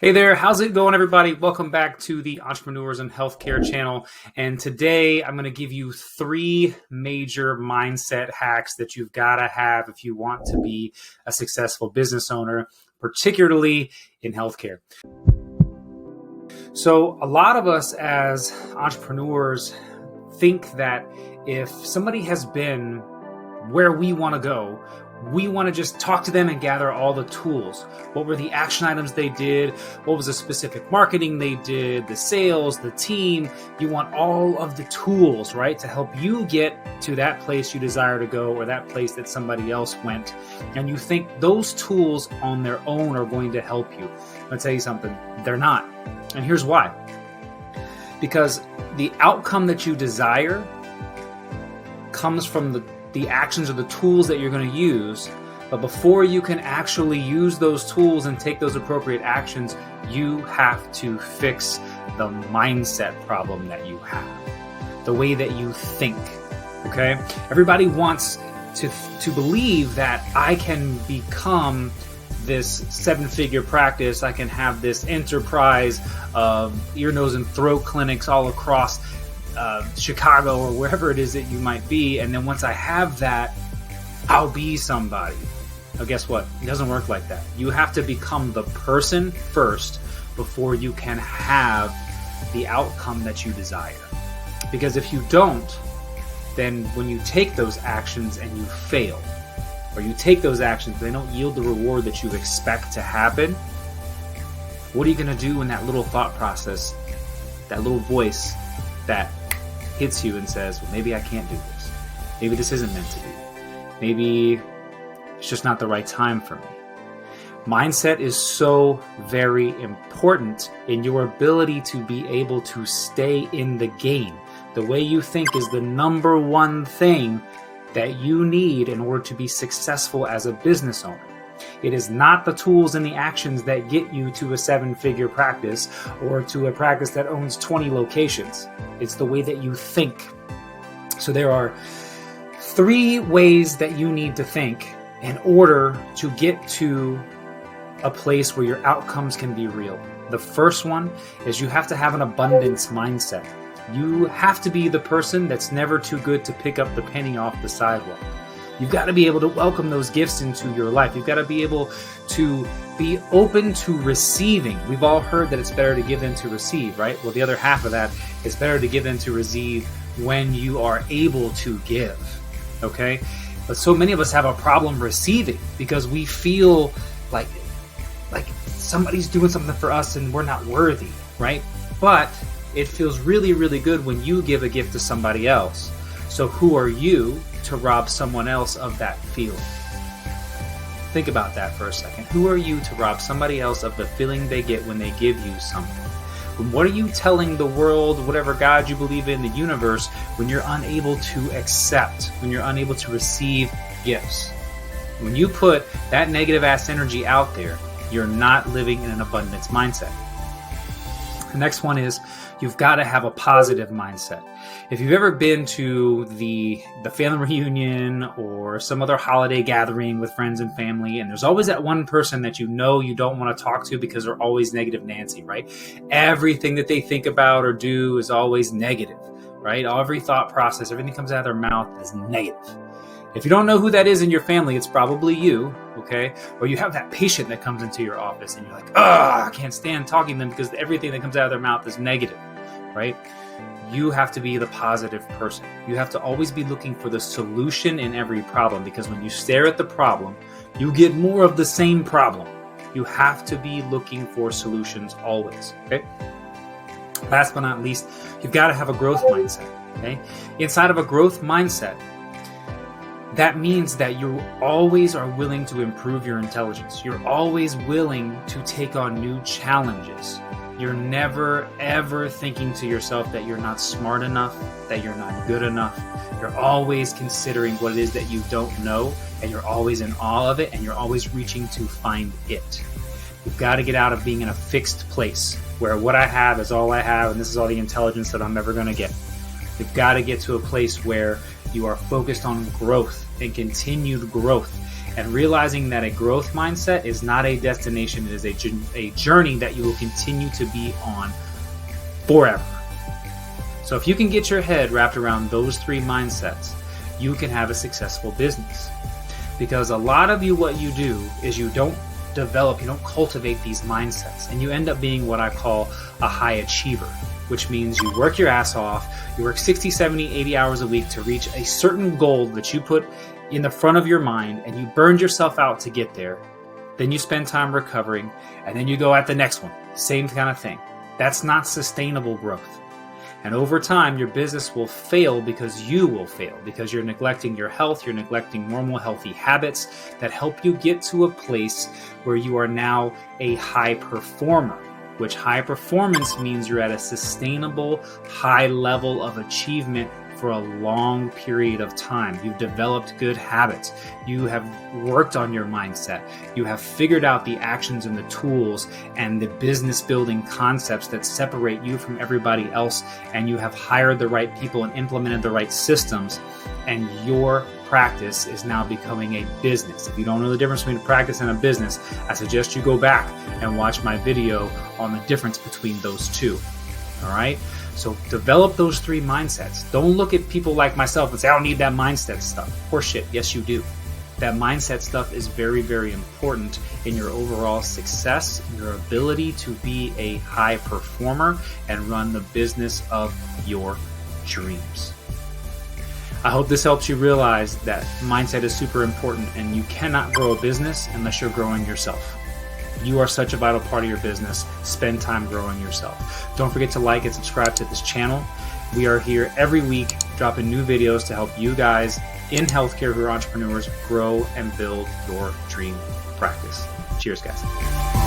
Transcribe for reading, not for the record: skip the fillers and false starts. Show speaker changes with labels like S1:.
S1: Hey there, how's it going, everybody? Welcome back to the Entrepreneurs in Healthcare channel. And today I'm going to give you 3 major mindset hacks that you've got to have if you want to be a successful business owner, particularly in healthcare. So a lot of us as entrepreneurs think that if somebody has been where we want to go, we want to just talk to them and gather all the tools. What were the action items they did? What was the specific marketing they did? The sales, the team. You want all of the tools, right? To help you get to that place you desire to go or that place that somebody else went. And you think those tools on their own are going to help you. I'll tell you something, they're not. And here's why. Because the outcome that you desire comes from the actions or the tools that you're going to use. But before you can actually use those tools and take those appropriate actions, you have to fix the mindset problem that you have, the way that you think. Okay? Everybody wants to believe that I can become this 7-figure practice. I can have this enterprise of ear, nose, and throat clinics all across Chicago or wherever it is that you might be, and then once I have that, I'll be somebody. Now guess what? It doesn't work like that. You have to become the person first before you can have the outcome that you desire. Because if you don't, then when you take those actions and you fail, or you take those actions but they don't yield the reward that you expect to happen, what are you going to do when that little thought process, that little voice that hits you and says, well, maybe I can't do this. Maybe this isn't meant to be. Maybe it's just not the right time for me. Mindset is so very important in your ability to be able to stay in the game. The way you think is the number one thing that you need in order to be successful as a business owner. It is not the tools and the actions that get you to a 7-figure practice or to a practice that owns 20 locations. It's the way that you think. So there are 3 ways that you need to think in order to get to a place where your outcomes can be real. The first one is you have to have an abundance mindset. You have to be the person that's never too good to pick up the penny off the sidewalk. You've got to be able to welcome those gifts into your life. You've got to be able to be open to receiving. We've all heard that it's better to give than to receive, right? Well, the other half of that is better to give than to receive when you are able to give, okay? But so many of us have a problem receiving because we feel like somebody's doing something for us and we're not worthy, right? But it feels really, really good when you give a gift to somebody else. So who are you to rob someone else of that feeling? Think about that for a second. Who are you to rob somebody else of the feeling they get when they give you something? What are you telling the world, whatever God you believe in, the universe, when you're unable to accept, when you're unable to receive gifts? When you put that negative ass energy out there, you're not living in an abundance mindset. The next one is you've got to have a positive mindset. If you've ever been to the family reunion or some other holiday gathering with friends and family, and there's always that one person that you know you don't want to talk to because they're always negative Nancy, right? Everything that they think about or do is always negative, right? Every thought process, everything that comes out of their mouth is negative. If you don't know who that is in your family, it's probably you, okay? Or you have that patient that comes into your office and you're like, I can't stand talking to them because everything that comes out of their mouth is negative, right? You have to be the positive person. You have to always be looking for the solution in every problem, because when you stare at the problem, you get more of the same problem. You have to be looking for solutions always, okay? Last but not least, you've got to have a growth mindset, okay? Inside of a growth mindset, that means that you always are willing to improve your intelligence. You're always willing to take on new challenges. You're never, ever thinking to yourself that you're not smart enough, that you're not good enough. You're always considering what it is that you don't know, and you're always in awe of it, and you're always reaching to find it. You've got to get out of being in a fixed place where what I have is all I have, and this is all the intelligence that I'm ever going to get. You've got to get to a place where you are focused on growth and continued growth. and realizing that a growth mindset is not a destination, it is a journey that you will continue to be on forever. So if you can get your head wrapped around those 3 mindsets, you can have a successful business. Because a lot of you, what you do is you don't cultivate these mindsets, and you end up being what I call a high achiever, which means you work your ass off, you work 60, 70, 80 hours a week to reach a certain goal that you put in the front of your mind, and you burned yourself out to get there. Then you spend time recovering, and then you go at the next one. Same kind of thing. That's not sustainable growth. And over time, your business will fail because you will fail, because you're neglecting your health, you're neglecting normal healthy habits that help you get to a place where you are now a high performer, which high performance means you're at a sustainable high level of achievement for a long period of time. You've developed good habits. You have worked on your mindset. You have figured out the actions and the tools and the business building concepts that separate you from everybody else. And you have hired the right people and implemented the right systems. And your practice is now becoming a business. If you don't know the difference between a practice and a business, I suggest you go back and watch my video on the difference between those two. All right? So develop those 3 mindsets. Don't look at people like myself and say, I don't need that mindset stuff. Horseshit. Yes, you do. That mindset stuff is very, very important in your overall success, your ability to be a high performer and run the business of your dreams. I hope this helps you realize that mindset is super important, and you cannot grow a business unless you're growing yourself. You are such a vital part of your business. Spend time growing yourself. Don't forget to like and subscribe to this channel. We are here every week dropping new videos to help you guys in healthcare who are entrepreneurs grow and build your dream practice. Cheers, guys.